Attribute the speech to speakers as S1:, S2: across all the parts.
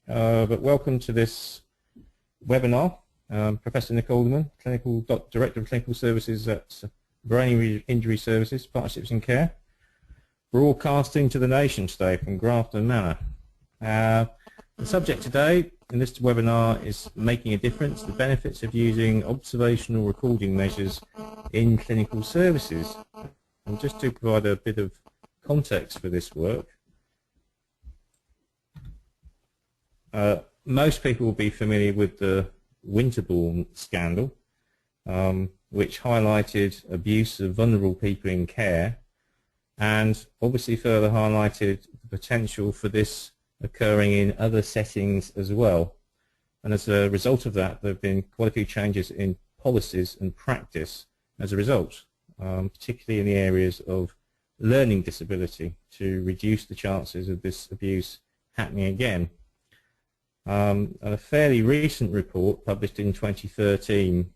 S1: but welcome to this webinar. Professor Nick Alderman, Director of Clinical Services at Brain Injury Services, Partnerships and Care, broadcasting to the nation today from Grafton Manor. The subject today in this webinar is making a difference, the benefits of using observational recording measures in clinical services. And just to provide a bit of context for this work, most people will be familiar with the Winterbourne scandal, which highlighted abuse of vulnerable people in care and obviously further highlighted the potential for this occurring in other settings as well. And as a result of that, there have been quite a few changes in policies and practice as a result, particularly in the areas of learning disability, to reduce the chances of this abuse happening again. A fairly recent report published in 2013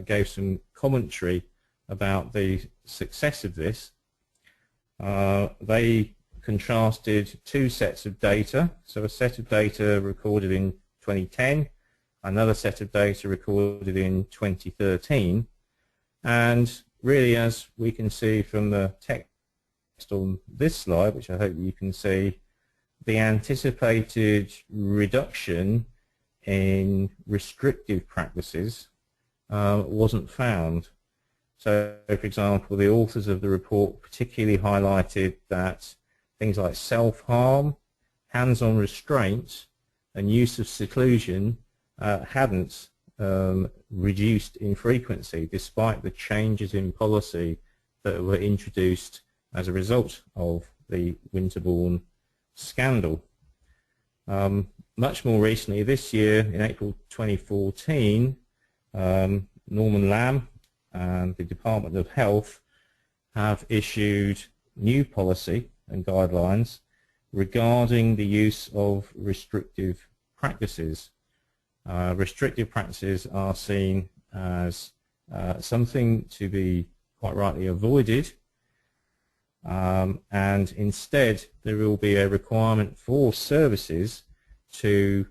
S1: gave some commentary about the success of this. They contrasted two sets of data, so a set of data recorded in 2010, another set of data recorded in 2013, and really, as we can see from the text on this slide, which I hope you can see, the anticipated reduction in restrictive practices wasn't found. So, for example, the authors of the report particularly highlighted that things like self-harm, hands-on restraint, and use of seclusion hadn't reduced in frequency, despite the changes in policy that were introduced as a result of the Winterbourne scandal. Much more recently, this year, in April 2014, Norman Lamb and the Department of Health have issued new policy and guidelines regarding the use of restrictive practices. Restrictive practices are seen as something to be quite rightly avoided, and instead there will be a requirement for services to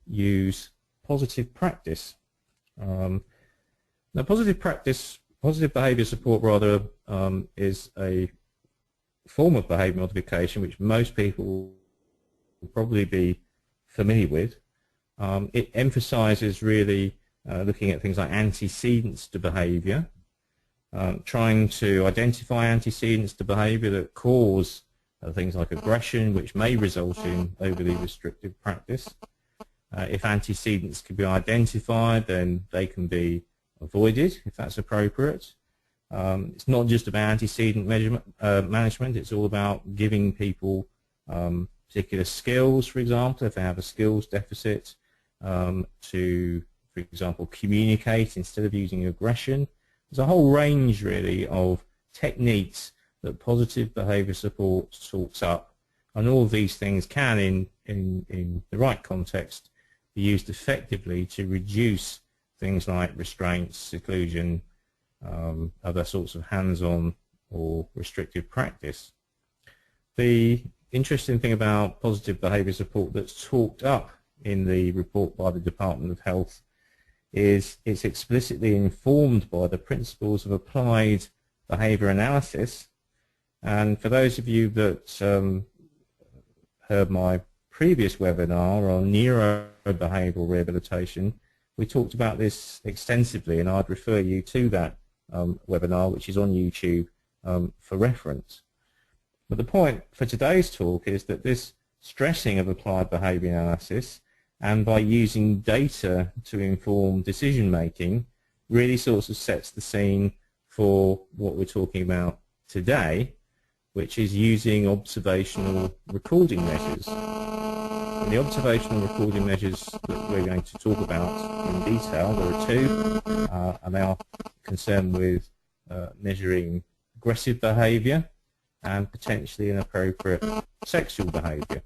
S1: use positive practice. Now, positive behaviour support rather, is a form of behaviour modification which most people will probably be familiar with. It emphasises really looking at things like antecedents to behaviour, trying to identify antecedents to behaviour that cause things like aggression, which may result in overly restrictive practice. If antecedents can be identified, then they can be avoided if that's appropriate. It's not just about antecedent management, it's all about giving people particular skills, for example, if they have a skills deficit, to, for example, communicate instead of using aggression. There's a whole range, really, of techniques that positive behaviour support talks up, and all of these things can, in the right context, be used effectively to reduce things like restraints, seclusion, other sorts of hands-on or restrictive practice. The interesting thing about positive behaviour support that's talked up in the report by the Department of Health is it's explicitly informed by the principles of applied behaviour analysis. And for those of you that heard my previous webinar on neurobehavioural rehabilitation, we talked about this extensively, and I'd refer you to that webinar, which is on YouTube for reference. But the point for today's talk is that this stressing of applied behaviour analysis, and by using data to inform decision making, really sort of sets the scene for what we're talking about today, which is using observational recording measures. And the observational recording measures that we're going to talk about in detail, there are two, and they are concerned with measuring aggressive behaviour and potentially inappropriate sexual behaviour.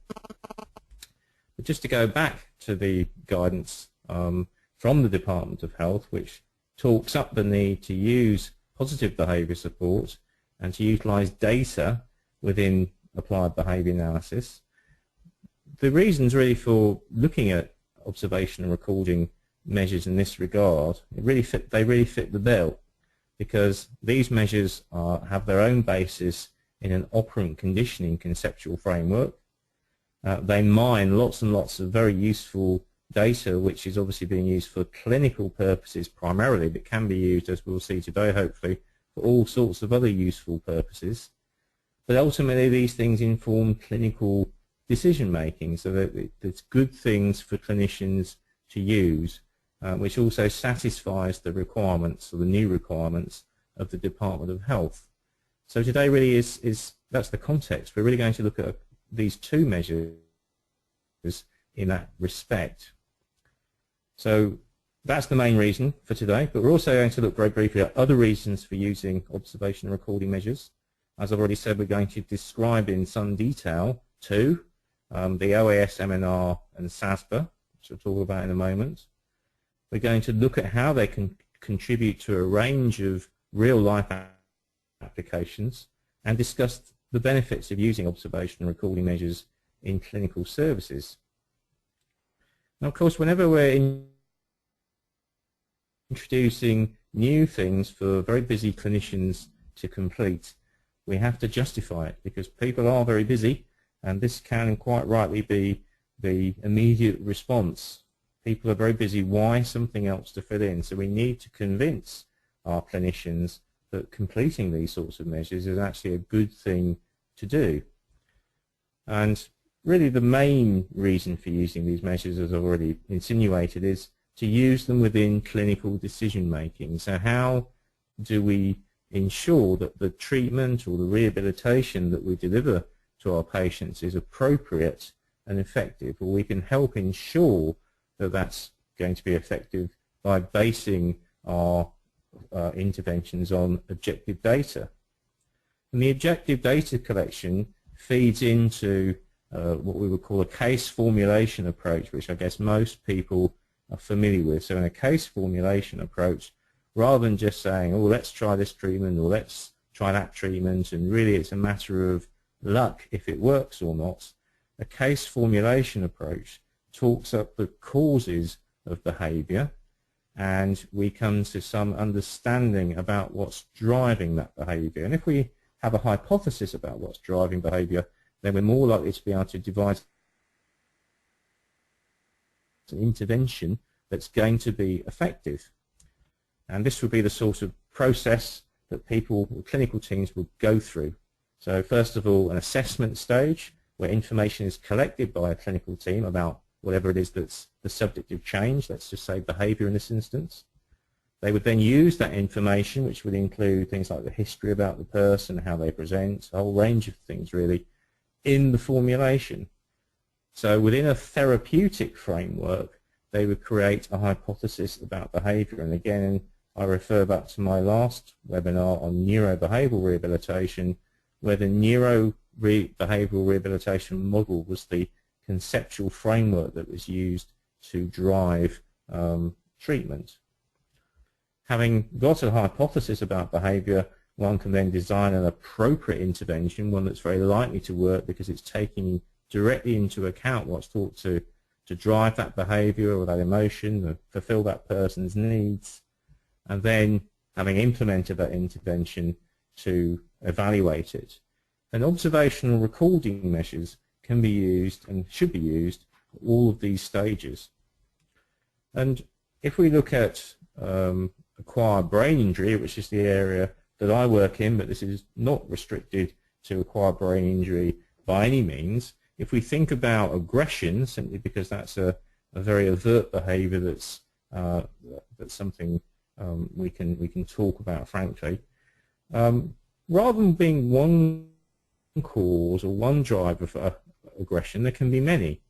S1: But just to go back to the guidance from the Department of Health, which talks up the need to use positive behaviour support and to utilise data within applied behaviour analysis, the reasons really for looking at observation and recording measures in this regard, they really fit the bill, because these measures have their own basis in an operant conditioning conceptual framework. They mine lots and lots of very useful data, which is obviously being used for clinical purposes primarily, but can be used, as we'll see today hopefully, for all sorts of other useful purposes. But ultimately these things inform clinical decision making, so that it's good things for clinicians to use, which also satisfies the requirements, or the new requirements, of the Department of Health. So today really that's the context. We're really going to look at these two measures in that respect. So that's the main reason for today, but we're also going to look very briefly at other reasons for using observation and recording measures. As I've already said, we're going to describe in some detail two, the OAS-MNR and SASBA, which we'll talk about in a moment. We're going to look at how they can contribute to a range of real-life applications and discuss the benefits of using observation and recording measures in clinical services. Now, of course, whenever we're introducing new things for very busy clinicians to complete, we have to justify it, because people are very busy, and this can quite rightly be the immediate response. People are very busy, why something else to fill in? So we need to convince our clinicians that completing these sorts of measures is actually a good thing to do. And really the main reason for using these measures, as I've already insinuated, is to use them within clinical decision making. So how do we ensure that the treatment or the rehabilitation that we deliver to our patients is appropriate and effective? Well, we can help ensure that that's going to be effective by basing our interventions on objective data. And the objective data collection feeds into what we would call a case formulation approach, which I guess most people are familiar with. So in a case formulation approach, rather than just saying, oh, let's try this treatment or let's try that treatment, and really it's a matter of luck if it works or not, a case formulation approach talks up the causes of behavior, and we come to some understanding about what's driving that behavior. And if we have a hypothesis about what's driving behavior, then we're more likely to be able to devise an intervention that's going to be effective. And this would be the sort of process that people, or clinical teams, will go through. So first of all, an assessment stage where information is collected by a clinical team about whatever it is that's the subject of change, let's just say behavior in this instance. They would then use that information, which would include things like the history about the person, how they present, a whole range of things really, in the formulation. So within a therapeutic framework, they would create a hypothesis about behavior. And again, I refer back to my last webinar on neurobehavioral rehabilitation, where the neurobehavioral rehabilitation model was the conceptual framework that was used to drive treatment. Having got a hypothesis about behavior, one can then design an appropriate intervention, one that's very likely to work because it's taking directly into account what's thought to drive that behavior or that emotion, or fulfill that person's needs, and then having implemented that intervention to evaluate it. And observational recording measures can be used and should be used at all of these stages. And if we look at acquired brain injury, which is the area that I work in, but this is not restricted to acquired brain injury by any means. If we think about aggression, simply because that's a very overt behavior that's something we can talk about frankly, rather than being one cause or one driver for aggression, there can be many,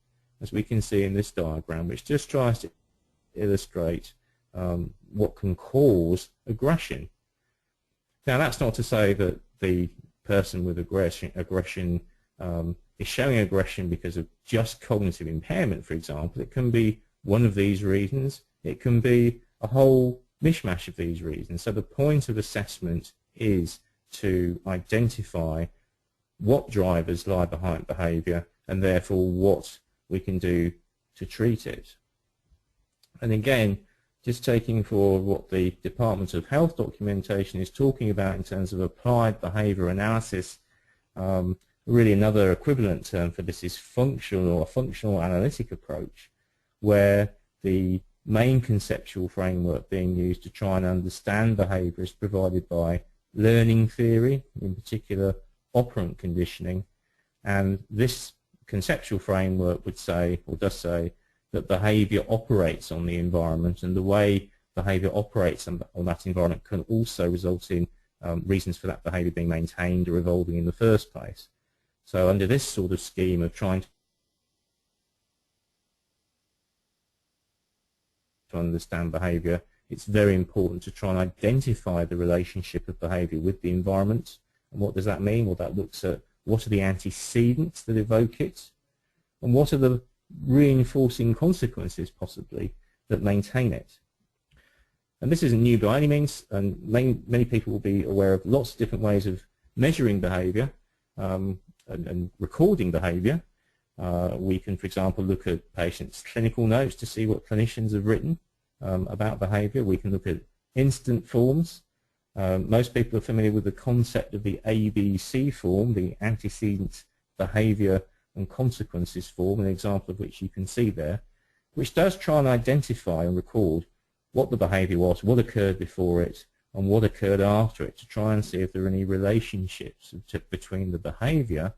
S1: as we can see in this diagram, which just tries to illustrate what can cause aggression. Now, that's not to say that the person with aggression is showing aggression because of just cognitive impairment, for example. It can be one of these reasons. It can be a whole mishmash of these reasons. So the point of assessment is to identify what drivers lie behind behavior, and therefore what we can do to treat it. And again, just taking forward what the Department of Health documentation is talking about in terms of applied behaviour analysis, really another equivalent term for this is functional or functional analytic approach, where the main conceptual framework being used to try and understand behaviour is provided by learning theory, in particular operant conditioning, and this conceptual framework would say, or does say, that behaviour operates on the environment, and the way behaviour operates on that environment can also result in reasons for that behaviour being maintained or evolving in the first place. So under this sort of scheme of trying to understand behaviour, it's very important to try and identify the relationship of behaviour with the environment. And what does that mean? Well, that looks at what are the antecedents that evoke it, and what are the reinforcing consequences possibly that maintain it. And this isn't new by any means, and many people will be aware of lots of different ways of measuring behaviour and recording behaviour. We can, for example, look at patients' clinical notes to see what clinicians have written about behaviour. We can look at instant forms. Most people are familiar with the concept of the ABC form, the antecedent, behaviour and consequences form, an example of which you can see there, which does try and identify and record what the behaviour was, what occurred before it, and what occurred after it, to try and see if there are any relationships between the behaviour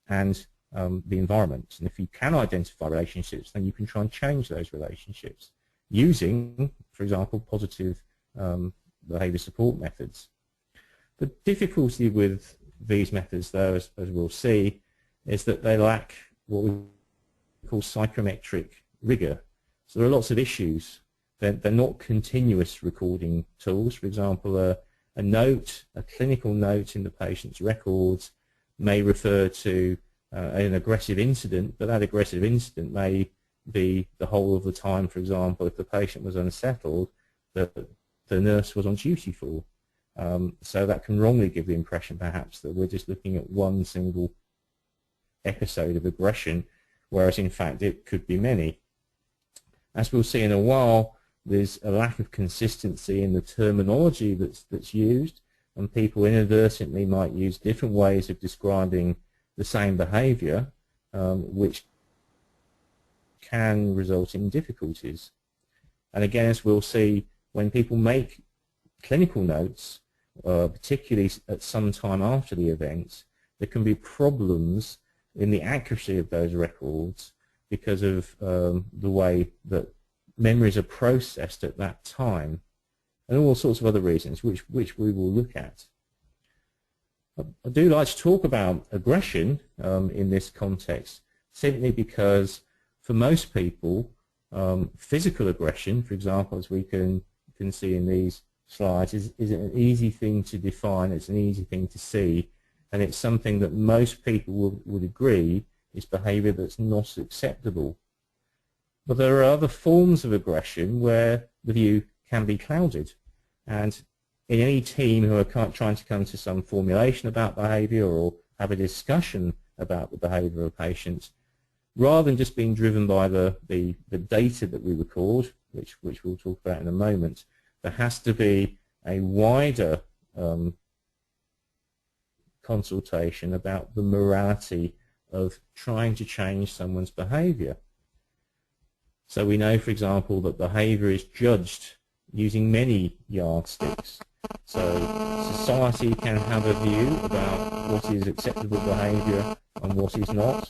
S1: and the environment. And if you can identify relationships, then you can try and change those relationships using, for example, positive behaviour support methods. The difficulty with these methods, though, as we'll see, is that they lack what we call psychometric rigour. So there are lots of issues. They're not continuous recording tools. For example, a note, a clinical note in the patient's records may refer to an aggressive incident, but that aggressive incident may be the whole of the time, for example, if the patient was unsettled, that the nurse was on duty for. So that can wrongly give the impression, perhaps, that we're just looking at one single episode of aggression, whereas in fact it could be many. As we'll see in a while, there's a lack of consistency in the terminology that's used, and people inadvertently might use different ways of describing the same behaviour, which can result in difficulties. And again, as we'll see, when people make clinical notes, particularly at some time after the event, there can be problems in the accuracy of those records because of the way that memories are processed at that time, and all sorts of other reasons which we will look at. I do like to talk about aggression in this context, simply because for most people, physical aggression, for example, as we can see in these slides, is an easy thing to define, it's an easy thing to see, and it's something that most people would agree is behaviour that's not acceptable. But there are other forms of aggression where the view can be clouded, and in any team who are trying to come to some formulation about behaviour or have a discussion about the behaviour of patients, rather than just being driven by the data that we record, which we'll talk about in a moment, there has to be a wider consultation about the morality of trying to change someone's behaviour. So we know, for example, that behaviour is judged using many yardsticks. So society can have a view about what is acceptable behaviour and what is not.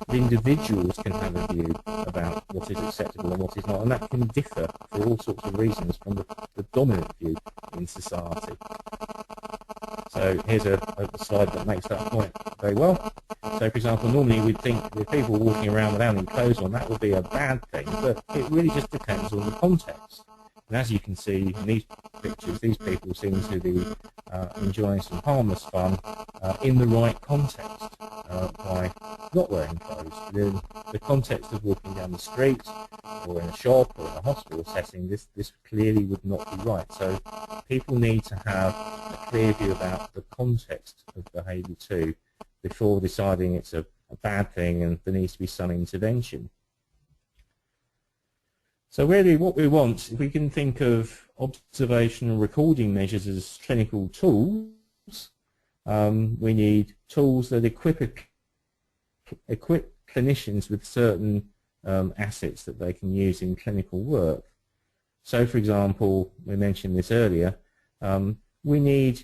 S1: But individuals can have a view about what is acceptable and what is not, and that can differ for all sorts of reasons from the dominant view in society. So here's a slide that makes that point very well. So, for example, normally we'd think if people were walking around without any clothes on, that would be a bad thing, but it really just depends on the context. And as you can see in these pictures, these people seem to be enjoying some harmless fun in the right context by not wearing clothes. But in the context of walking down the street or in a shop or in a hospital setting, this clearly would not be right. So people need to have a clear view about the context of behaviour too before deciding it's a a bad thing and there needs to be some intervention. So really what we want, if we can think of observational recording measures as clinical tools, we need tools that equip clinicians with certain assets that they can use in clinical work. So for example, we mentioned this earlier, we need,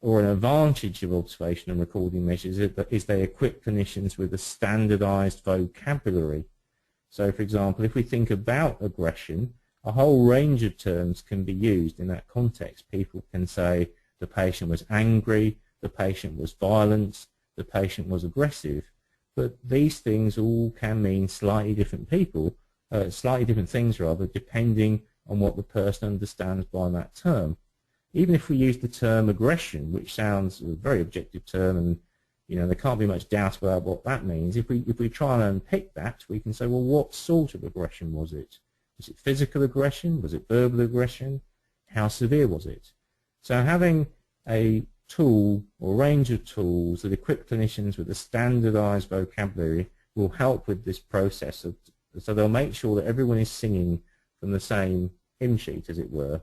S1: or an advantage of observational recording measures is they equip clinicians with a standardized vocabulary. So for example, if we think about aggression, a whole range of terms can be used in that context. People can say the patient was angry, the patient was violent, the patient was aggressive. But these things all can mean slightly different things rather, depending on what the person understands by that term. Even if we use the term aggression, which sounds a very objective term, and there can't be much doubt about what that means. If we try and unpick that, we can say, well, what sort of aggression was it? Was it physical aggression? Was it verbal aggression? How severe was it? So having a tool or range of tools that equip clinicians with a standardized vocabulary will help with this process. So they'll make sure that everyone is singing from the same hymn sheet, as it were.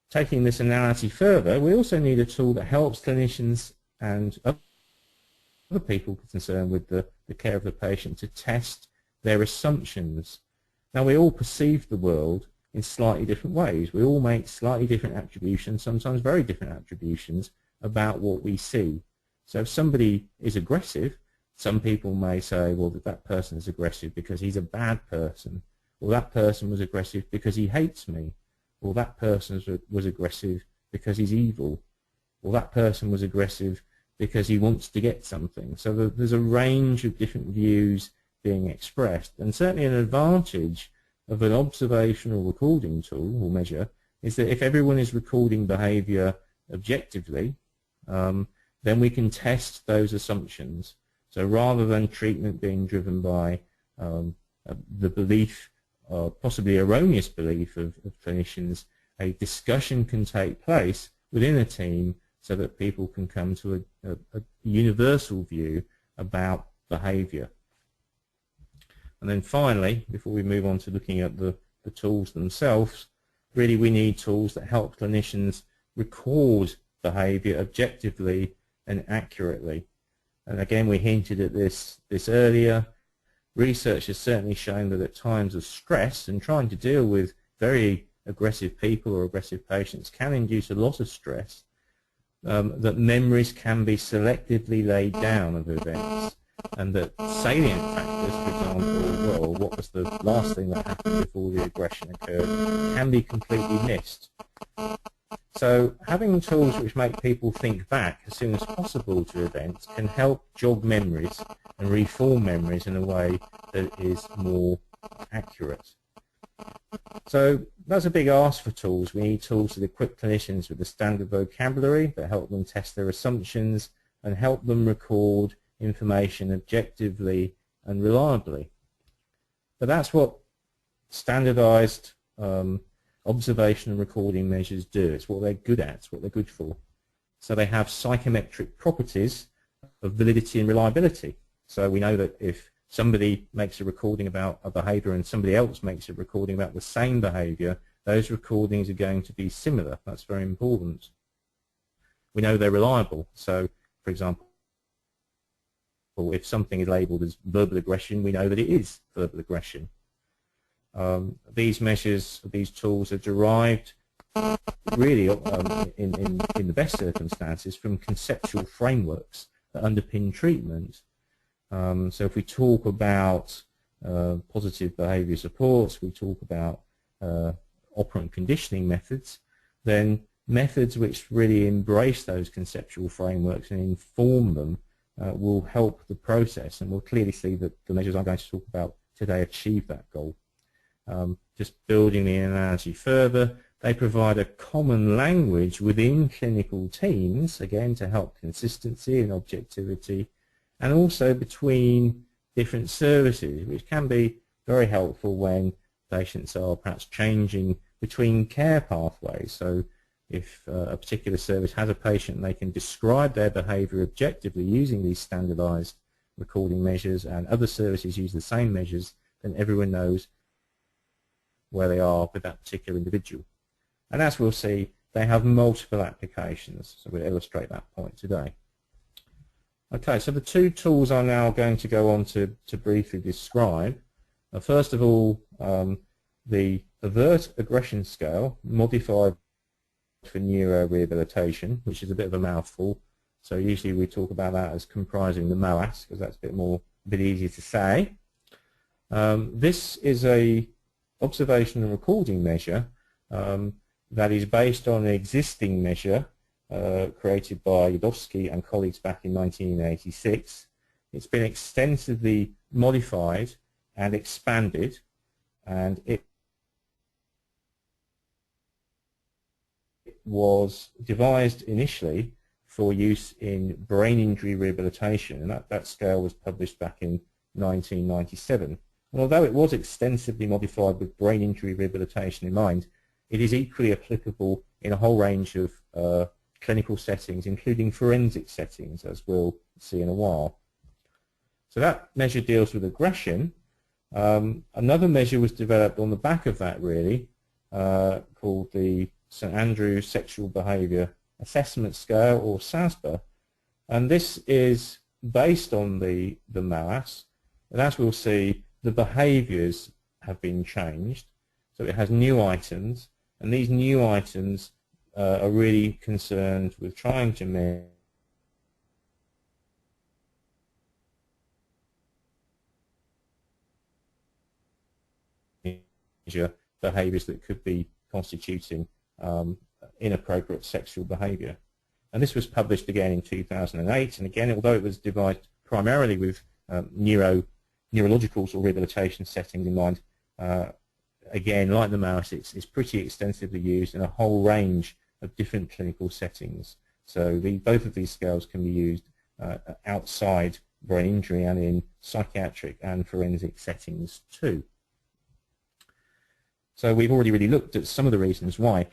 S1: Taking this analogy further, we also need a tool that helps clinicians and other people concerned with the care of the patient to test their assumptions. Now, we all perceive the world in slightly different ways. We all make slightly different attributions, sometimes very different attributions, about what we see. So if somebody is aggressive, some people may say, well, that person is aggressive because he's a bad person, or that person was aggressive because he hates me, or that person was aggressive because he's evil, or that person was aggressive because he wants to get something. So there's a range of different views being expressed, and certainly an advantage of an observational recording tool or measure is that if everyone is recording behavior objectively, then we can test those assumptions. So rather than treatment being driven by the belief, possibly erroneous belief of clinicians, a discussion can take place within a team so that people can come to a universal view about behavior. And then finally, before we move on to looking at the tools themselves, really we need tools that help clinicians record behavior objectively and accurately. And again, we hinted at this earlier. Research has certainly shown that at times of stress and trying to deal with very aggressive people or aggressive patients can induce a lot of stress, that memories can be selectively laid down of events, and that salient factors, for example, well, what was the last thing that happened before the aggression occurred, can be completely missed. So having tools which make people think back as soon as possible to events can help jog memories and reform memories in a way that is more accurate. So that's a big ask for tools. We need tools that equip clinicians with the standard vocabulary that help them test their assumptions and help them record information objectively and reliably. But that's what standardized observational recording measures do. It's what they're good at, it's what they're good for. So they have psychometric properties of validity and reliability. So we know that if somebody makes a recording about a behavior and somebody else makes a recording about the same behavior, those recordings are going to be similar. That's very important. We know they're reliable. So, for example, if something is labelled as verbal aggression, we know that it is verbal aggression. These measures, these tools are derived really in the best circumstances from conceptual frameworks that underpin treatment. So if we talk about positive behaviour supports, we talk about operant conditioning methods, then methods which really embrace those conceptual frameworks and inform them will help the process, and we'll clearly see that the measures I'm going to talk about today achieve that goal. Just building the analogy further, they provide a common language within clinical teams, again to help consistency and objectivity, and also between different services, which can be very helpful when patients are perhaps changing between care pathways. So if a particular service has a patient, they can describe their behaviour objectively using these standardised recording measures, and other services use the same measures, then everyone knows where they are with that particular individual. And as we'll see, they have multiple applications, so we'll illustrate that point today. Okay, so the two tools I'm now going to go on to briefly describe are, first of all, the Avert Aggression Scale, modified for neurorehabilitation, which is a bit of a mouthful. So usually we talk about that as comprising the MOAS, because that's a bit easier to say. This is a observational recording measure that is based on an existing measure created by Yudowski and colleagues back in 1986. It's been extensively modified and expanded, and it was devised initially for use in brain injury rehabilitation, and that scale was published back in 1997. And although it was extensively modified with brain injury rehabilitation in mind, it is equally applicable in a whole range of clinical settings, including forensic settings, as we'll see in a while. So that measure deals with aggression. Another measure was developed on the back of that, really, called the St Andrews Sexual Behaviour Assessment Scale, or SASBA, and this is based on the MOAS, and as we'll see, the behaviours have been changed, so it has new items, and these new items are really concerned with trying to measure behaviours that could be constituting inappropriate sexual behaviour. And this was published again in 2008, and again, although it was devised primarily with neurological or rehabilitation settings in mind, again, like the MOAS, it's pretty extensively used in a whole range of different clinical settings. So both of these scales can be used outside brain injury and in psychiatric and forensic settings too. So we've already really looked at some of the reasons why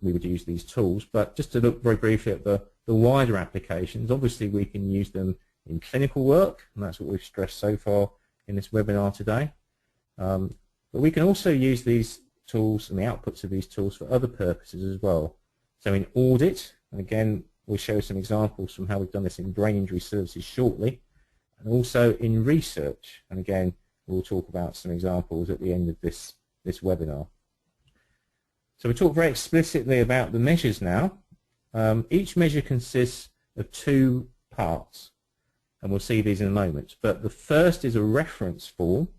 S1: we would use these tools, but just to look very briefly at the wider applications, obviously we can use them in clinical work, and that's what we've stressed so far in this webinar today. But we can also use these tools and the outputs of these tools for other purposes as well. So in audit, and again we'll show some examples from how we've done this in brain injury services shortly, and also in research, and again we'll talk about some examples at the end of this webinar. So we talk very explicitly about the measures now. Each measure consists of two parts, and we'll see these in a moment. But the first is a reference form,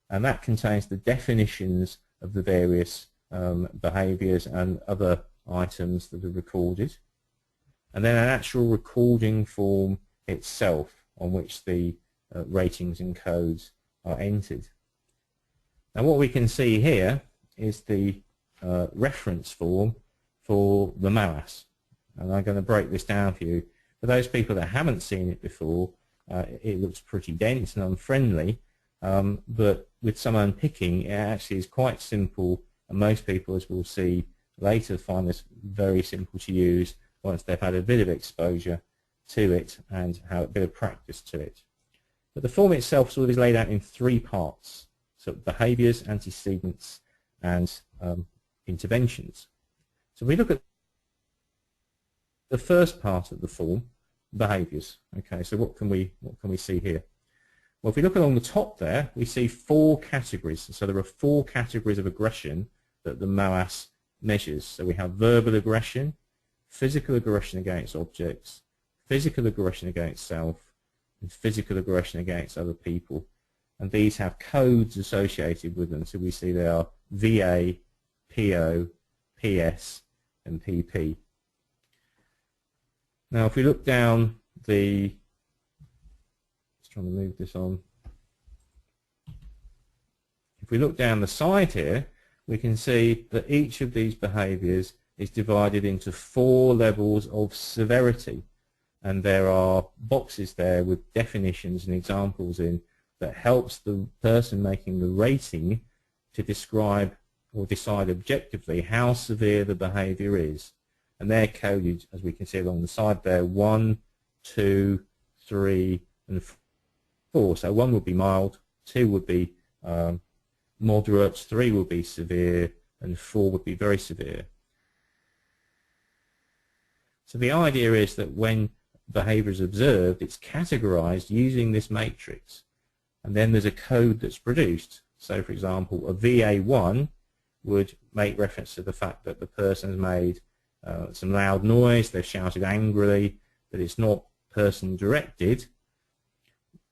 S1: and that contains the definitions of the various behaviours and other items that are recorded. And then an actual recording form itself on which the ratings and codes are entered. Now what we can see here is the reference form for the MOAS, and I'm going to break this down for you. For those people that haven't seen it before, it looks pretty dense and unfriendly, but with some unpicking it actually is quite simple, and most people, as we'll see later, find this very simple to use once they've had a bit of exposure to it and have a bit of practice to it. But the form itself sort of is laid out in three parts: so behaviours, antecedents, and interventions. So we look at the first part of the form, behaviours. Okay, so what can we see here? Well, if we look along the top there, we see four categories. So there are four categories of aggression that the MOAS measures. So we have verbal aggression, physical aggression against objects, physical aggression against self, and physical aggression against other people. And these have codes associated with them. So we see they are VA, PO, PS, and PP. Now if we look down the, just trying to move this on, if we look down the side here, we can see that each of these behaviours is divided into four levels of severity, and there are boxes there with definitions and examples in that helps the person making the rating to describe or decide objectively how severe the behaviour is. and they're coded, as we can see along the side there, 1, 2, 3, and 4. So 1 would be mild, 2 would be moderate, 3 would be severe, and 4 would be very severe. So the idea is that when behavior is observed, it's categorized using this matrix, and then there's a code that's produced. So for example, a VA1 would make reference to the fact that the person's made some loud noise, they've shouted angrily, that it's not person directed,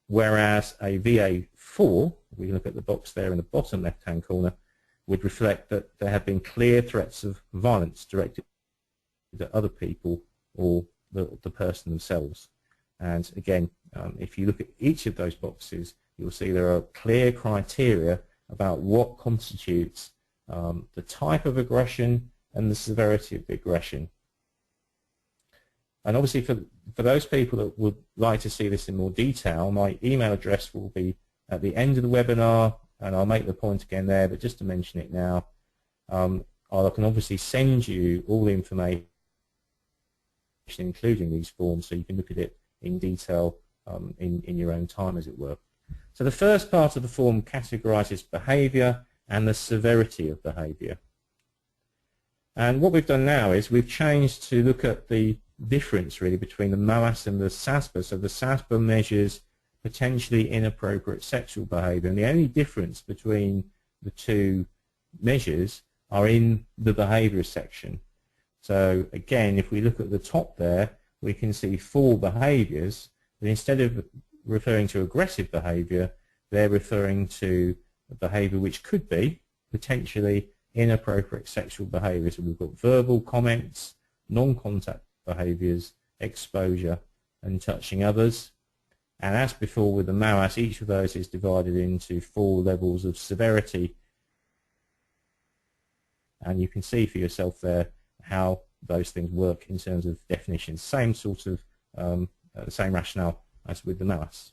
S1: whereas a VA4, we look at the box there in the bottom left hand corner, would reflect that there have been clear threats of violence directed to other people or the person themselves. And again, if you look at each of those boxes, you'll see there are clear criteria about what constitutes the type of aggression and the severity of the aggression. And obviously for those people that would like to see this in more detail, my email address will be at the end of the webinar, and I'll make the point again there, but just to mention it now, I can obviously send you all the information, including these forms, so you can look at it in detail in your own time, as it were. So the first part of the form categorizes behavior and the severity of behavior. And what we've done now is we've changed to look at the difference really between the MOAS and the SASPA. So the SASPA measures potentially inappropriate sexual behavior, and the only difference between the two measures are in the behavior section. So again, if we look at the top there, we can see 4 behaviors, but instead of referring to aggressive behavior, they're referring to a behavior which could be potentially inappropriate sexual behavior. So we've got verbal comments, non-contact behaviors, exposure, and touching others. And as before with the MOAS, each of those is divided into 4 levels of severity. And you can see for yourself there how those things work in terms of definitions. Same sort of, same rationale as with the MOAS.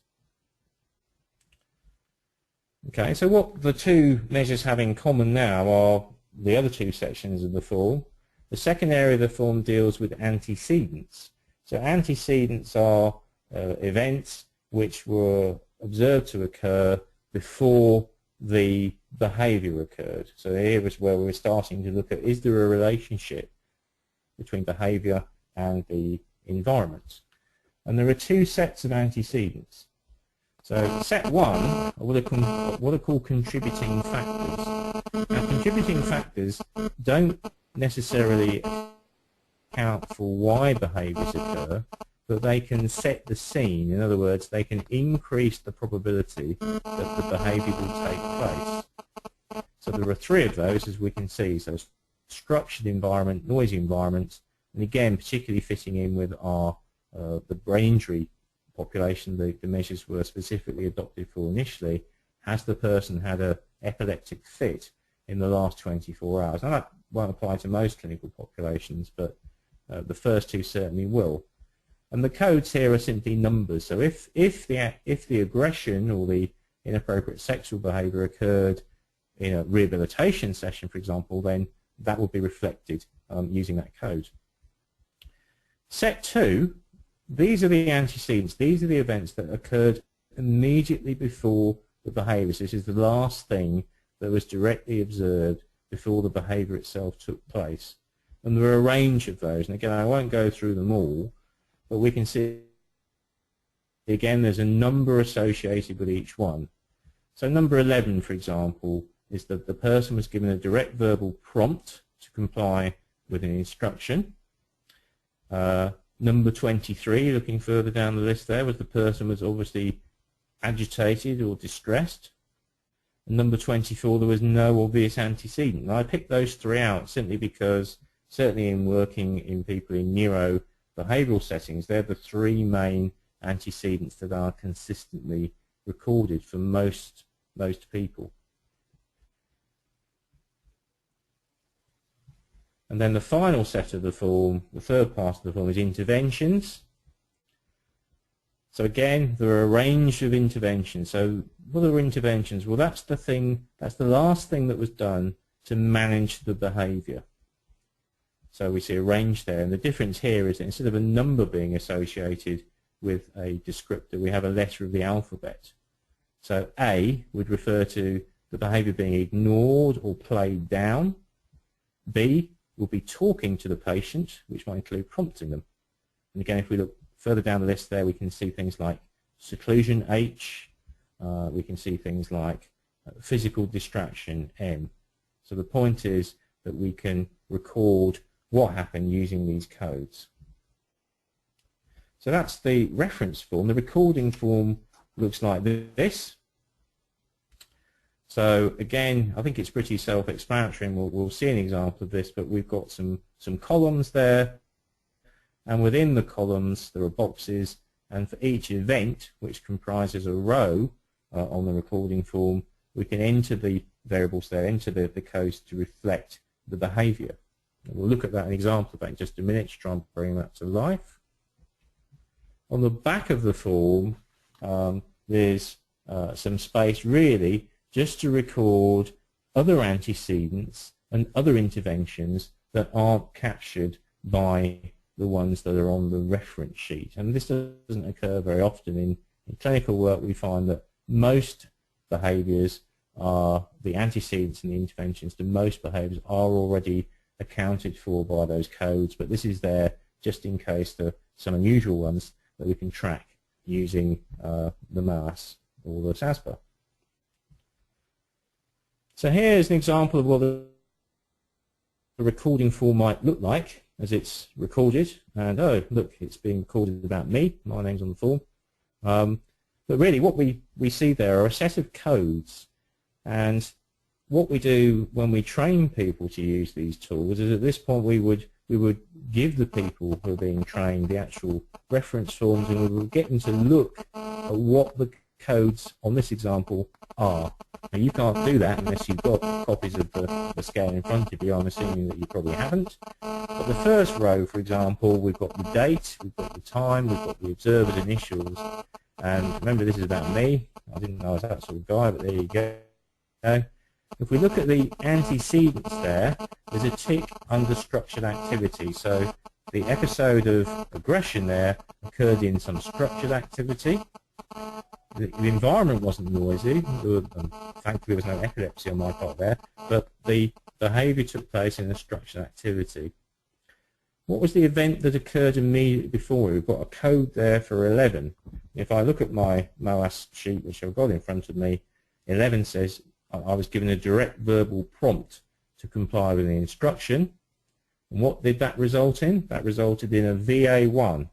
S1: Okay, so what the 2 measures have in common now are the other 2 sections of the form. The second area of the form deals with antecedents. So antecedents are events which were observed to occur before the behavior occurred. So here is where we're starting to look at, is there a relationship between behavior and the environment? And there are 2 sets of antecedents. So set 1 are what are called contributing factors. Now contributing factors don't necessarily account for why behaviors occur, but they can set the scene. In other words, they can increase the probability that the behavior will take place. So there are 3 of those, as we can see. So structured environment, noisy environment, and again particularly fitting in with our the brain injury population the measures were specifically adopted for initially. Has the person had an epileptic fit in the last 24 hours? Now that won't apply to most clinical populations, but the first 2 certainly will. And the codes here are simply numbers. So if the aggression or the inappropriate sexual behavior occurred in a rehabilitation session, for example, then that will be reflected using that code. Set 2, these are the antecedents. These are the events that occurred immediately before the behavior. So this is the last thing that was directly observed before the behavior itself took place. And there are a range of those. And again, I won't go through them all, but we can see, again, there's a number associated with each one. So number 11, for example, is that the person was given a direct verbal prompt to comply with an instruction. Number 23, looking further down the list there, was the person was obviously agitated or distressed. And number 24, there was no obvious antecedent. And I picked those 3 out simply because, certainly in working in people in neurobehavioral settings, they're the 3 main antecedents that are consistently recorded for most people. And then the final set of the form, the third part of the form, is interventions. So again, there are a range of interventions. So what are interventions? Well, that's the last thing that was done to manage the behavior. So we see a range there, and the difference here is that instead of a number being associated with a descriptor, we have a letter of the alphabet. So A would refer to the behaviour being ignored or played down. B will be talking to the patient, which might include prompting them. And again, if we look further down the list there, we can see things like seclusion, H. We can see things like physical distraction, M. So the point is that we can record what happened using these codes. So that's the reference form. The recording form looks like this. So again, I think it's pretty self-explanatory, and we'll see an example of this, but we've got some columns there, and within the columns there are boxes, and for each event, which comprises a row on the recording form, we can enter the variables there, enter the codes to reflect the behaviour. We'll look at that, an example of that in just a minute to try and bring that to life. On the back of the form, there's some space really just to record other antecedents and other interventions that aren't captured by the ones that are on the reference sheet. And this doesn't occur very often. In clinical work, we find that most behaviours are, the antecedents and the interventions to most behaviours are already accounted for by those codes, but this is there just in case there are some unusual ones that we can track using the MOAS or the SASPA. So here's an example of what the recording form might look like as it's recorded. And oh, look, it's being recorded about me. My name's on the form. But really what we see there are a set of codes. And what we do when we train people to use these tools is at this point we would give the people who are being trained the actual reference forms, and we would get them to look at what the codes on this example are. Now you can't do that unless you've got copies of the scale in front of you. I'm assuming that you probably haven't. But the first row, for example, we've got the date, we've got the time, we've got the observer's initials. And remember, this is about me. I didn't know I was that sort of guy, but there you go. If we look at the antecedents there, there's a tick under structured activity. So the episode of aggression there occurred in some structured activity. The environment wasn't noisy. Thankfully, there was no epilepsy on my part there, but the behaviour took place in a structured activity. What was the event that occurred immediately before? We've got a code there for 11. If I look at my MOAS sheet, which I've got in front of me, 11 says I was given a direct verbal prompt to comply with the instruction. And what did that result in? That resulted in a VA1. And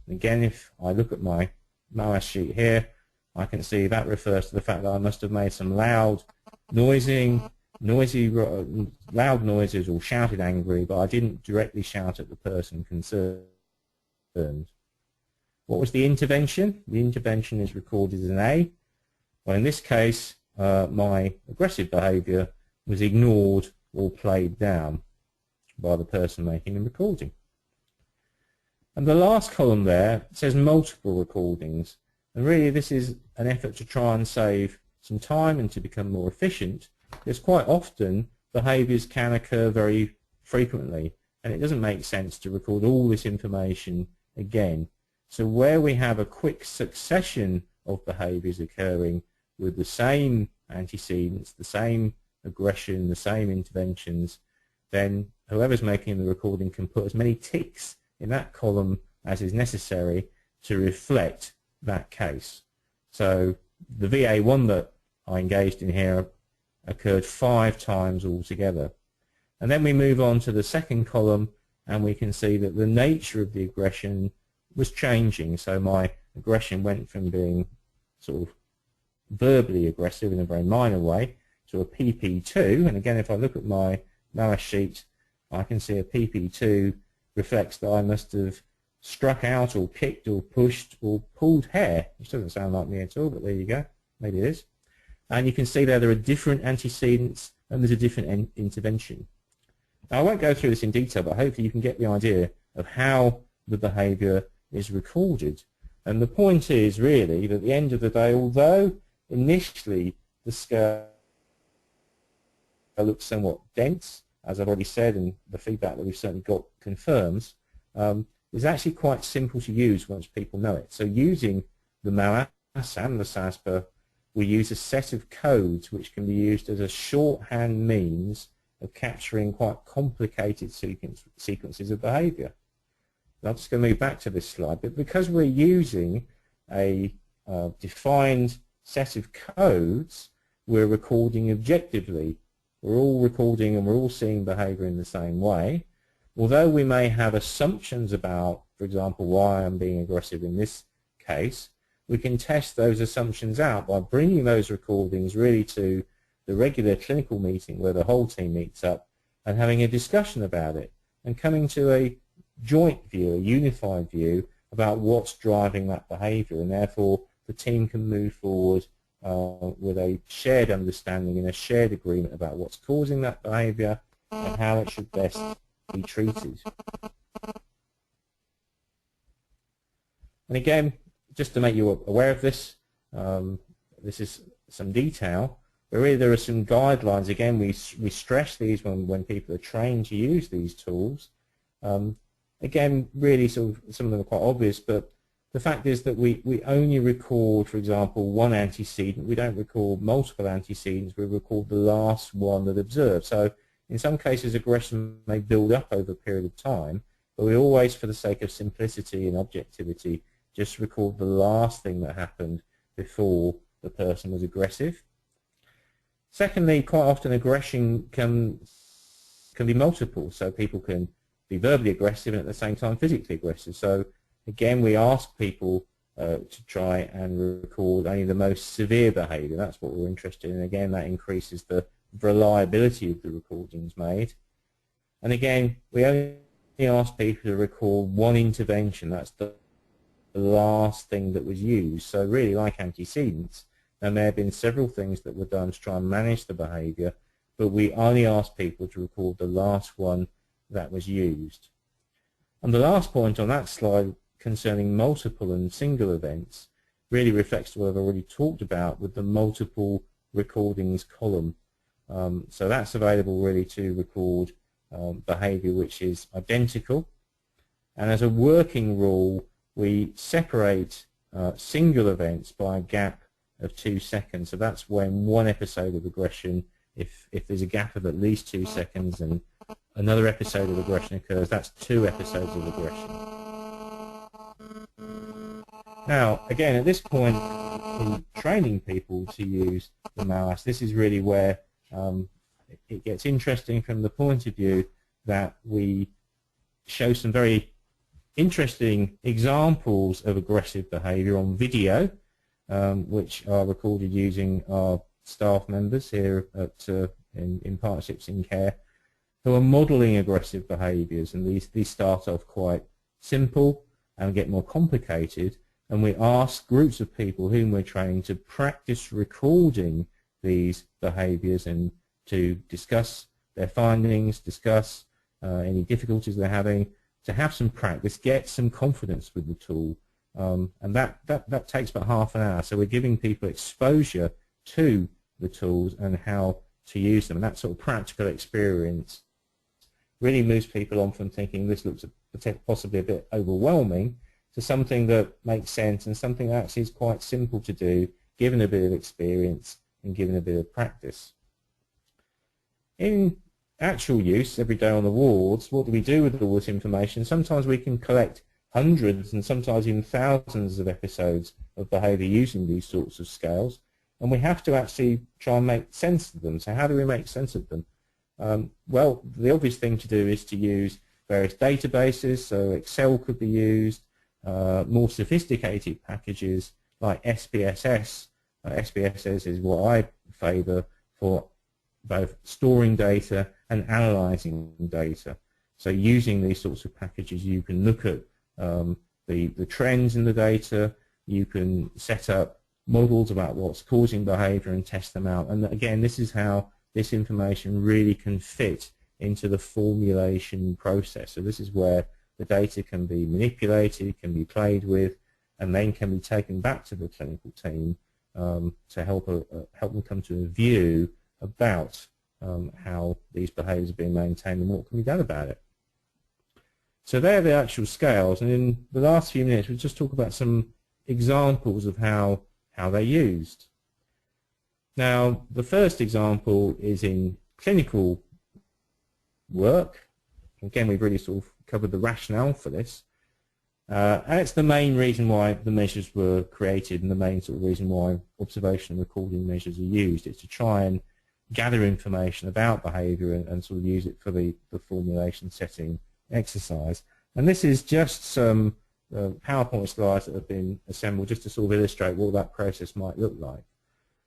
S1: again, if I look at my MOAS sheet here, I can see that refers to the fact that I must have made some loud noises or shouted angry, but I didn't directly shout at the person concerned. What was the intervention? The intervention is recorded as an A. Well, in this case, my aggressive behaviour was ignored or played down by the person making the recording. And the last column there says multiple recordings. And really this is an effort to try and save some time and to become more efficient, because quite often behaviours can occur very frequently, and it doesn't make sense to record all this information again. So where we have a quick succession of behaviours occurring with the same antecedents, the same aggression, the same interventions, then whoever's making the recording can put as many ticks in that column as is necessary to reflect that case. So the VA1 that I engaged in here occurred 5 times altogether. And then we move on to the second column, and we can see that the nature of the aggression was changing. So my aggression went from being sort of verbally aggressive in a very minor way to a PP2. And again, if I look at my MOAS sheet, I can see a PP2 reflects that I must have struck out or kicked or pushed or pulled hair, which doesn't sound like me at all, but there you go, maybe it is. And you can see there are different antecedents and there's a different intervention. Now I won't go through this in detail, but hopefully you can get the idea of how the behaviour is recorded. And the point is really that at the end of the day, although initially the scale looks somewhat dense as I've already said, and the feedback that we've certainly got confirms, is actually quite simple to use once people know it. So using the MOAS and the SASPA, we use a set of codes which can be used as a shorthand means of capturing quite complicated sequences of behaviour. I'm just going to move back to this slide, but because we're using a defined set of codes, we're recording objectively. We're all recording and we're all seeing behaviour in the same way. Although we may have assumptions about, for example, why I'm being aggressive in this case, we can test those assumptions out by bringing those recordings really to the regular clinical meeting where the whole team meets up and having a discussion about it and coming to a joint view, a unified view about what's driving that behaviour, and therefore the team can move forward with a shared understanding and a shared agreement about what's causing that behaviour and how it should best be treated. And again, just to make you aware of this, this is some detail, but really there are some guidelines. Again, we stress these when people are trained to use these tools. Again, really sort of some of them are quite obvious, but the fact is that we only record, for example, one antecedent. We don't record multiple antecedents. We record the last one that observed. So in some cases, aggression may build up over a period of time, but we always, for the sake of simplicity and objectivity, just record the last thing that happened before the person was aggressive. Secondly, quite often aggression can be multiple, so people can be verbally aggressive and at the same time physically aggressive. So again, we ask people to try and record only the most severe behaviour. That's what we're interested in. Again, that increases the reliability of the recordings made. And again, we only ask people to record one intervention. That's the last thing that was used. So really, like antecedents, there may have been several things that were done to try and manage the behaviour, but we only ask people to record the last one that was used. And the last point on that slide concerning multiple and single events really reflects what I've already talked about with the multiple recordings column. So that's available really to record behaviour which is identical. And as a working rule, we separate single events by a gap of 2 seconds. So that's when one episode of aggression, if there's a gap of at least 2 seconds and another episode of aggression occurs, that's 2 episodes of aggression. Now, again, at this point in training people to use the MOAS, this is really where it gets interesting from the point of view that we show some very interesting examples of aggressive behaviour on video, which are recorded using our staff members here at in Partnerships in Care, who are modelling aggressive behaviours. And these start off quite simple and get more complicated, and we ask groups of people whom we're training to practice recording these behaviours and to discuss their findings, discuss any difficulties they're having, to have some practice, get some confidence with the tool, and that takes about half an hour. So we're giving people exposure to the tools and how to use them, and that sort of practical experience really moves people on from thinking this looks possibly a bit overwhelming to something that makes sense and something that actually is quite simple to do, given a bit of experience and given a bit of practice. In actual use, every day on the wards, what do we do with all this information? Sometimes we can collect hundreds and sometimes even thousands of episodes of behaviour using these sorts of scales, and we have to actually try and make sense of them. So how do we make sense of them? Well, the obvious thing to do is to use various databases. So Excel could be used, more sophisticated packages like SPSS. SPSS is what I favour for both storing data and analysing data. So using these sorts of packages, you can look at the trends in the data, you can set up models about what's causing behaviour and test them out. And again, this is how this information really can fit into the formulation process. So this is where the data can be manipulated, can be played with, and then can be taken back to the clinical team to help them come to a view about how these behaviours are being maintained and what can be done about it. So they're the actual scales, and in the last few minutes we'll just talk about some examples of how they're used. Now, the first example is in clinical work. Again, we've really sort of covered the rationale for this. And it's the main reason why the measures were created and the main sort of reason why observation and recording measures are used. It's to try and gather information about behaviour and sort of use it for the formulation setting exercise. And this is just some PowerPoint slides that have been assembled just to sort of illustrate what that process might look like.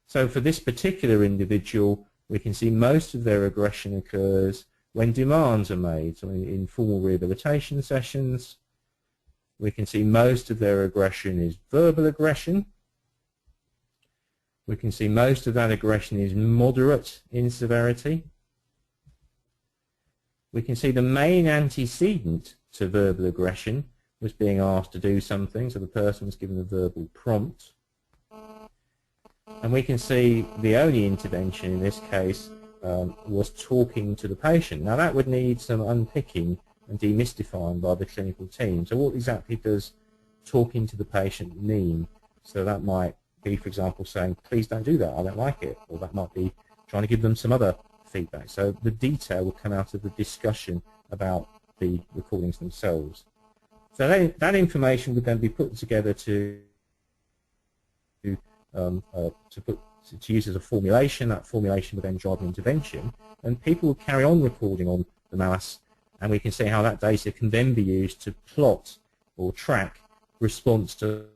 S1: So for this particular individual, we can see most of their aggression occurs when demands are made. So in formal rehabilitation sessions, we can see most of their aggression is verbal aggression. We can see most of that aggression is moderate in severity. We can see the main antecedent to verbal aggression was being asked to do something, so the person was given a verbal prompt. And we can see the only intervention in this case was talking to the patient. Now that would need some unpicking and demystifying by the clinical team. So what exactly does talking to the patient mean? So that might be, for example, saying, please don't do that, I don't like it. Or that might be trying to give them some other feedback. So the detail will come out of the discussion about the recordings themselves. So that information would then be put together to use as a formulation. That formulation would then drive an intervention, and people will carry on recording on the mouse, and we can see how that data can then be used to plot or track response to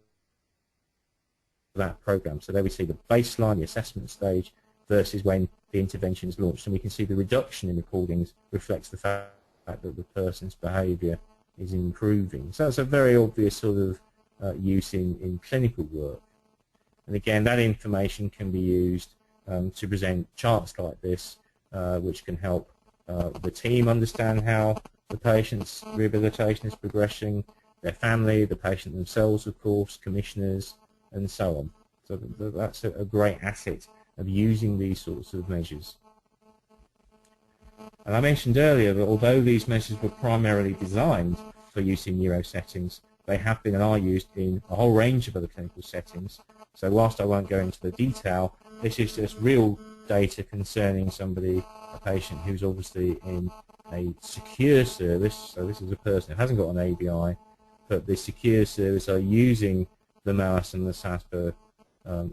S1: that program. So there we see the baseline, the assessment stage, versus when the intervention is launched, and we can see the reduction in recordings reflects the fact that the person's behaviour is improving. So that's a very obvious sort of use in clinical work. And again, that information can be used to present charts like this, which can help the team understand how the patient's rehabilitation is progressing, their family, the patient themselves, of course, commissioners, and so on. So that's a great asset of using these sorts of measures. And I mentioned earlier that although these measures were primarily designed for use in neuro settings, they have been and are used in a whole range of other clinical settings. So whilst I won't go into the detail, this is just real data concerning somebody, a patient who's obviously in a secure service. So this is a person who hasn't got an ABI, but the secure service are using the MOAS and the SASPA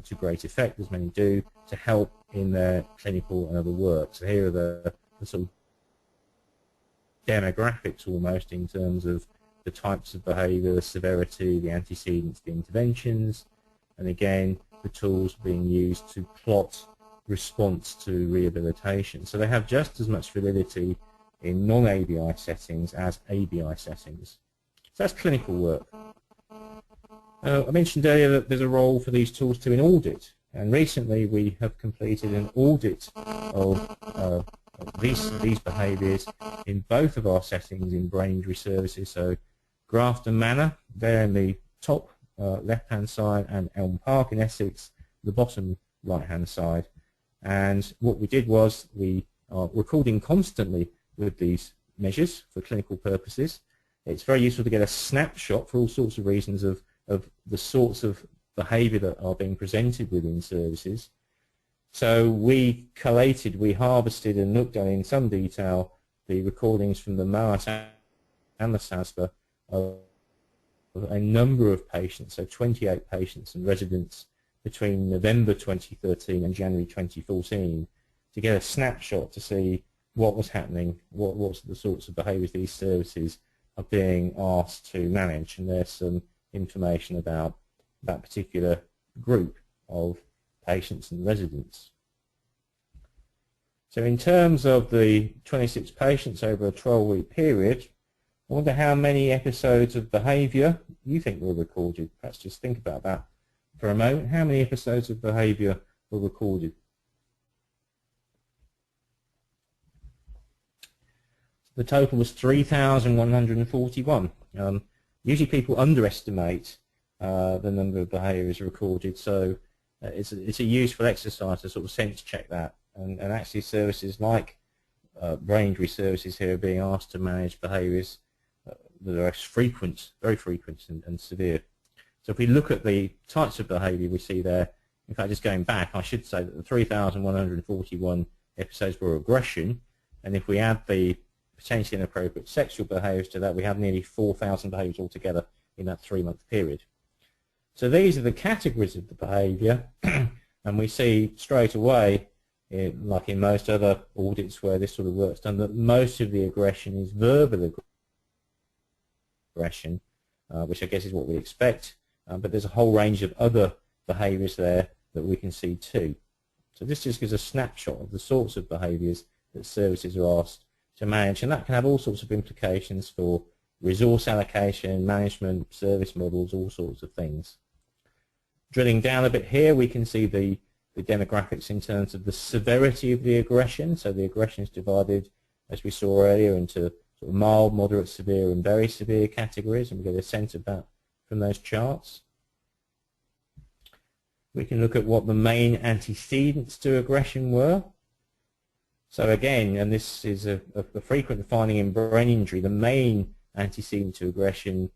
S1: to great effect, as many do, to help in their clinical and other work. So here are the sort of demographics almost in terms of the types of behaviour, the severity, the antecedents, the interventions, and again the tools being used to plot response to rehabilitation. So they have just as much validity in non-ABI settings as ABI settings. So that's clinical work. I mentioned earlier that there's a role for these tools too in audit, and recently we have completed an audit of these behaviours in both of our settings in brain injury services. So Grafton Manor, there in the top left-hand side, and Elm Park in Essex, the bottom right-hand side. And what we did was we are recording constantly with these measures for clinical purposes. It's very useful to get a snapshot for all sorts of reasons of the sorts of behaviour that are being presented within services. So we collated, we harvested and looked at in some detail the recordings from the MOAS and the SASPA of a number of patients, so 28 patients and residents between November 2013 and January 2014, to get a snapshot to see what was happening, what was the sorts of behaviours these services are being asked to manage. And there's some information about that particular group of patients and residents. So in terms of the 26 patients over a 12-week period, I wonder how many episodes of behaviour you think were recorded. Perhaps just think about that for a moment. How many episodes of behaviour were recorded? The total was 3,141. Usually people underestimate the number of behaviours recorded, so it's a useful exercise to sort of sense check that and actually services like brain injury services here are being asked to manage behaviours that are frequent, very frequent and severe. So if we look at the types of behaviour we see there, in fact just going back, I should say that the 3,141 episodes were aggression, and if we add the potentially inappropriate sexual behaviours to that, we have nearly 4,000 behaviours altogether in that 3-month period. So these are the categories of the behaviour, and we see straight away, like in most other audits where this sort of work's done, that most of the aggression is verbal aggression, which I guess is what we expect, but there's a whole range of other behaviours there that we can see too. So this just gives a snapshot of the sorts of behaviours that services are asked to manage, and that can have all sorts of implications for resource allocation, management, service models, all sorts of things. Drilling down a bit here, we can see the demographics in terms of the severity of the aggression. So the aggression is divided, as we saw earlier, into sort of mild, moderate, severe, and very severe categories, and we get a sense of that from those charts. We can look at what the main antecedents to aggression were. So again, and this is a frequent finding in brain injury, the main antecedent to aggression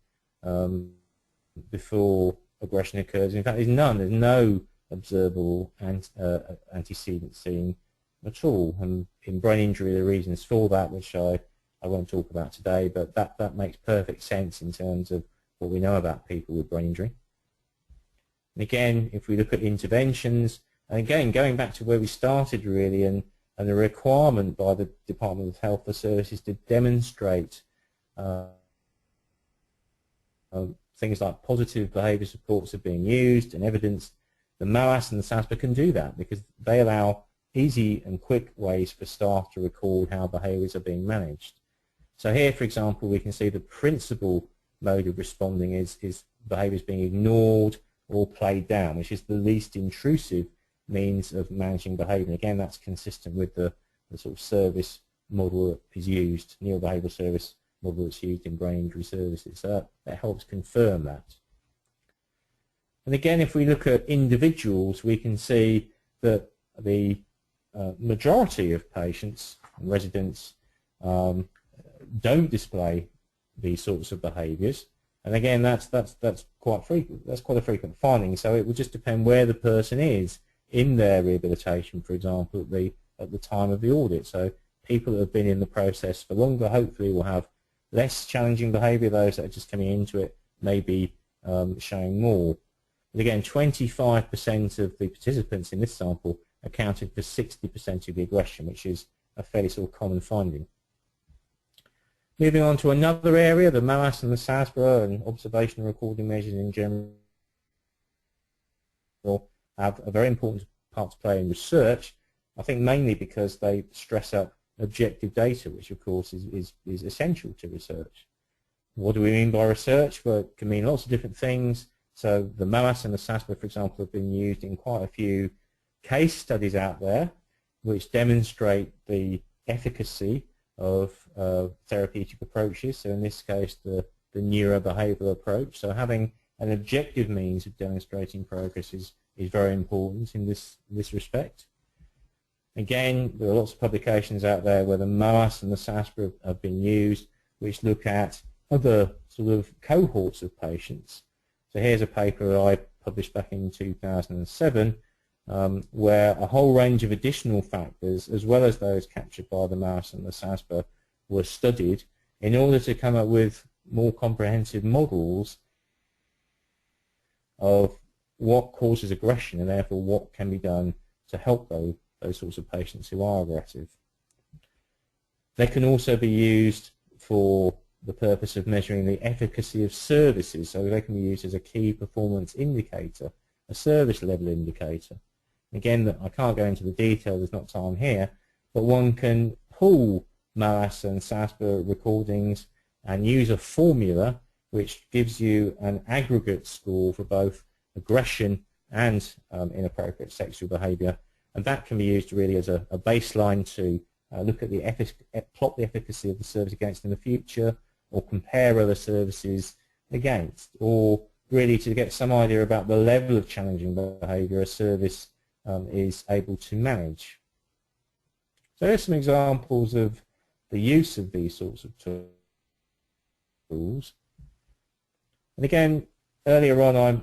S1: before aggression occurs, in fact, there's none. There's no observable antecedent seen at all. And in brain injury, the reasons for that, which I won't talk about today, but that makes perfect sense in terms of what we know about people with brain injury. And again, if we look at interventions, and again, going back to where we started really, and the requirement by the Department of Health for services to demonstrate things like positive behaviour supports are being used and evidence, the MOAS and the SASPA can do that because they allow easy and quick ways for staff to record how behaviours are being managed. So here, for example, we can see the principal mode of responding is behaviours being ignored or played down, which is the least intrusive means of managing behaviour. Again, that's consistent with the sort of service model that is used, neurobehavioural service model that's used in brain injury services. So that helps confirm that. And again, if we look at individuals, we can see that the majority of patients and residents don't display these sorts of behaviours. And again, that's quite frequent. That's quite a frequent finding. So it would just depend where the person is in their rehabilitation, for example, at the time of the audit. So people that have been in the process for longer hopefully will have less challenging behaviour. Those that are just coming into it may be showing more. But again, 25% of the participants in this sample accounted for 60% of the aggression, which is a fairly sort of common finding. Moving on to another area, the MOAS and the SASPA and observational recording measures in general have a very important part to play in research, I think mainly because they stress up objective data, which of course is essential to research. What do we mean by research? Well, it can mean lots of different things. So the MOAS and the SASPA, for example, have been used in quite a few case studies out there which demonstrate the efficacy of therapeutic approaches. So in this case, the neurobehavioural approach. So having an objective means of demonstrating progress is very important in this respect. Again, there are lots of publications out there where the MOAS and the SASPA have been used, which look at other sort of cohorts of patients. So here's a paper that I published back in 2007, where a whole range of additional factors, as well as those captured by the MOAS and the SASPA, were studied in order to come up with more comprehensive models of what causes aggression and therefore what can be done to help those sorts of patients who are aggressive. They can also be used for the purpose of measuring the efficacy of services, so they can be used as a key performance indicator, a service level indicator. Again, I can't go into the detail, there's not time here, but one can pull MOAS and SASPA recordings and use a formula which gives you an aggregate score for both aggression and inappropriate sexual behaviour, and that can be used really as a baseline to look at plot the efficacy of the service against in the future, or compare other services against, or really to get some idea about the level of challenging behaviour a service is able to manage. So here's some examples of the use of these sorts of tools. And again, earlier on I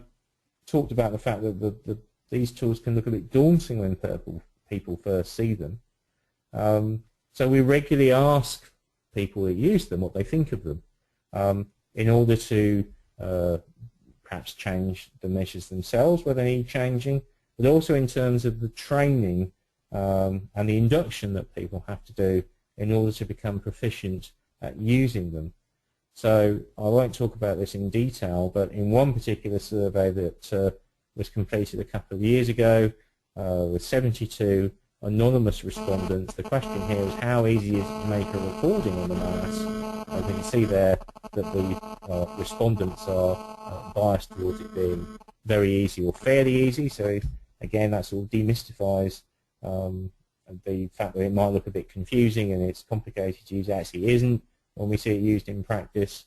S1: talked about the fact that these tools can look a bit daunting when people first see them. So we regularly ask people that use them what they think of them in order to perhaps change the measures themselves where they need changing, but also in terms of the training and the induction that people have to do in order to become proficient at using them. So I won't talk about this in detail, but in one particular survey that was completed a couple of years ago with 72 anonymous respondents, the question here is how easy is it to make a recording on the MOAS? And you can see there that the respondents are biased towards it being very easy or fairly easy. So again, that sort of demystifies the fact that it might look a bit confusing and it's complicated to use. It actually isn't when we see it used in practice.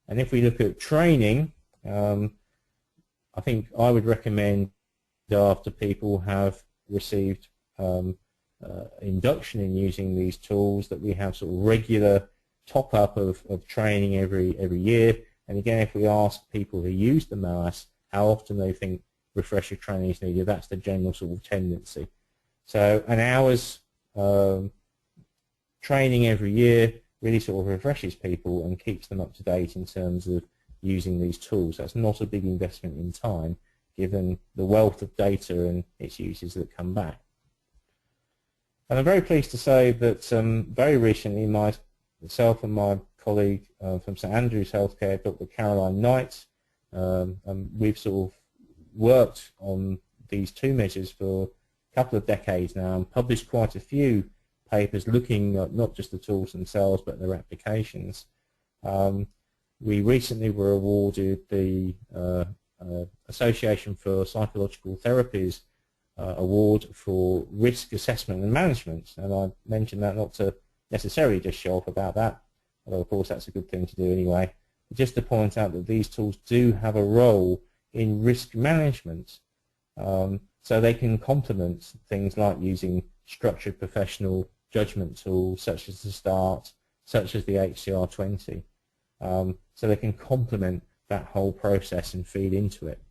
S1: And if we look at training, I think I would recommend after people have received induction in using these tools that we have sort of regular top-up of training every year. And again, if we ask people who use the MOAS how often they think refresher training is needed, that's the general sort of tendency. So an hour's training every year really sort of refreshes people and keeps them up to date in terms of using these tools. That's not a big investment in time given the wealth of data and its uses that come back. And I'm very pleased to say that very recently myself and my colleague from St Andrews Healthcare, Dr. Caroline Knight, we've sort of worked on these two measures for a couple of decades now and published quite a few papers looking at not just the tools themselves but their applications. We recently were awarded the Association for Psychological Therapies award for risk assessment and management, and I mentioned that not to necessarily just show off about that, although of course that's a good thing to do anyway, but just to point out that these tools do have a role in risk management, so they can complement things like using structured professional judgment tools such as the START, such as the HCR20, so they can complement that whole process and feed into it.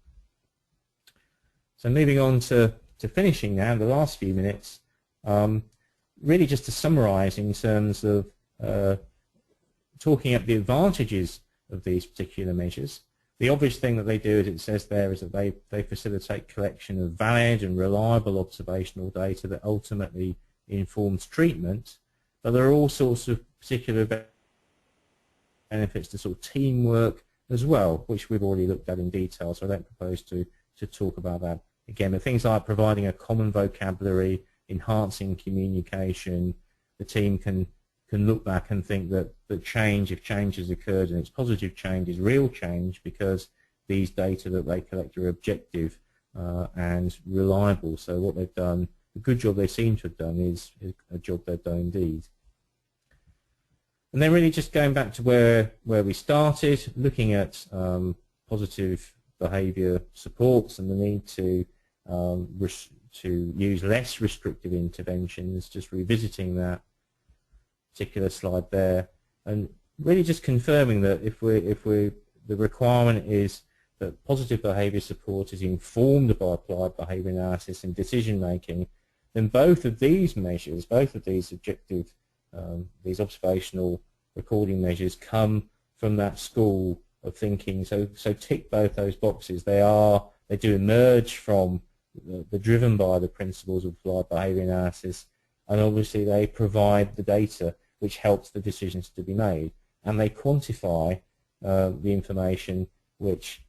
S1: So moving on to finishing now, the last few minutes, really just to summarize in terms of talking up the advantages of these particular measures. The obvious thing that they do, as it says there, is that they facilitate collection of valid and reliable observational data that ultimately informs treatment, but there are all sorts of particular benefits to sort of teamwork as well, which we've already looked at in detail, so I don't propose to talk about that again. But things like providing a common vocabulary, enhancing communication, the team can look back and think that change, if change has occurred and it's positive change, is real change because these data that they collect are objective and reliable. So what they've done, the good job they seem to have done, is a job they've done indeed. And then really just going back to where we started, looking at positive behaviour supports and the need to use less restrictive interventions, just revisiting that particular slide there, and really just confirming that if the requirement is that positive behaviour support is informed by applied behaviour analysis and decision making, then both of these measures, both of these objective, these observational recording measures come from that school of thinking. So tick both those boxes. They do emerge from the driven by the principles of applied behaviour analysis, and obviously they provide the data which helps the decisions to be made, and they quantify the information which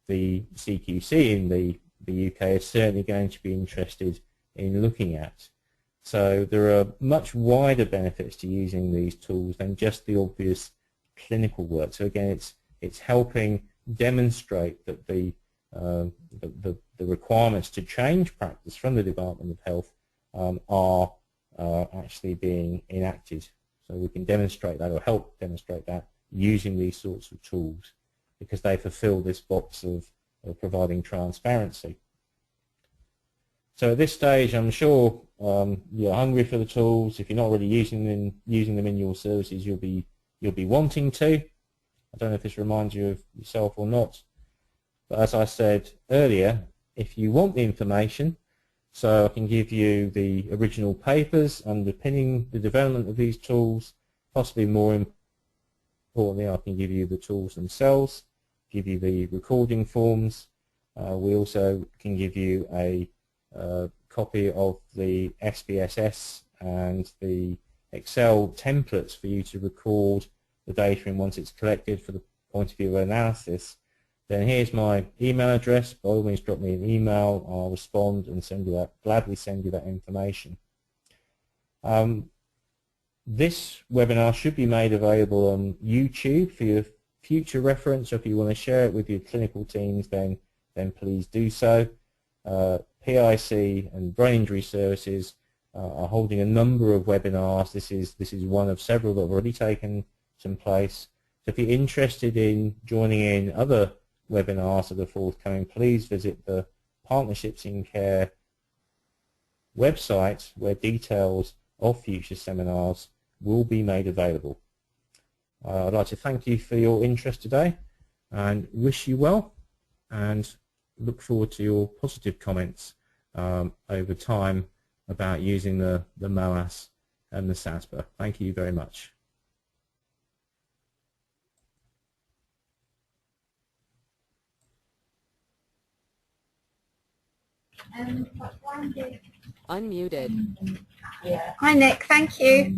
S1: the CQC in the UK is certainly going to be interested in looking at. So there are much wider benefits to using these tools than just the obvious clinical work. So again, it's helping demonstrate that the requirements to change practice from the Department of Health are actually being enacted. So we can demonstrate that, or help demonstrate that, using these sorts of tools, because they fulfill this box of providing transparency. So at this stage, I'm sure you're hungry for the tools. If you're not already using them in your services, you'll be wanting to. I don't know if this reminds you of yourself or not, but as I said earlier, if you want the information, so I can give you the original papers underpinning the development of these tools, possibly more importantly, I can give you the tools themselves, give you the recording forms. We also can give you a copy of the SPSS and the Excel templates for you to record the data in once it's collected for the point of view of analysis. Then here's my email address. By all means, drop me an email. I'll respond and gladly send you that information. This webinar should be made available on YouTube for your future reference. If you want to share it with your clinical teams, then please do so. PIC and brain injury services are holding a number of webinars. This is one of several that have already taken some place. So if you're interested in joining in other webinars that are forthcoming, please visit the Partnerships in Care website where details of future seminars will be made available. I'd like to thank you for your interest today and wish you well, and look forward to your positive comments over time about using the MOAS and the SASPA. Thank you very much.
S2: Unmuted.
S3: Hi Nick, thank you.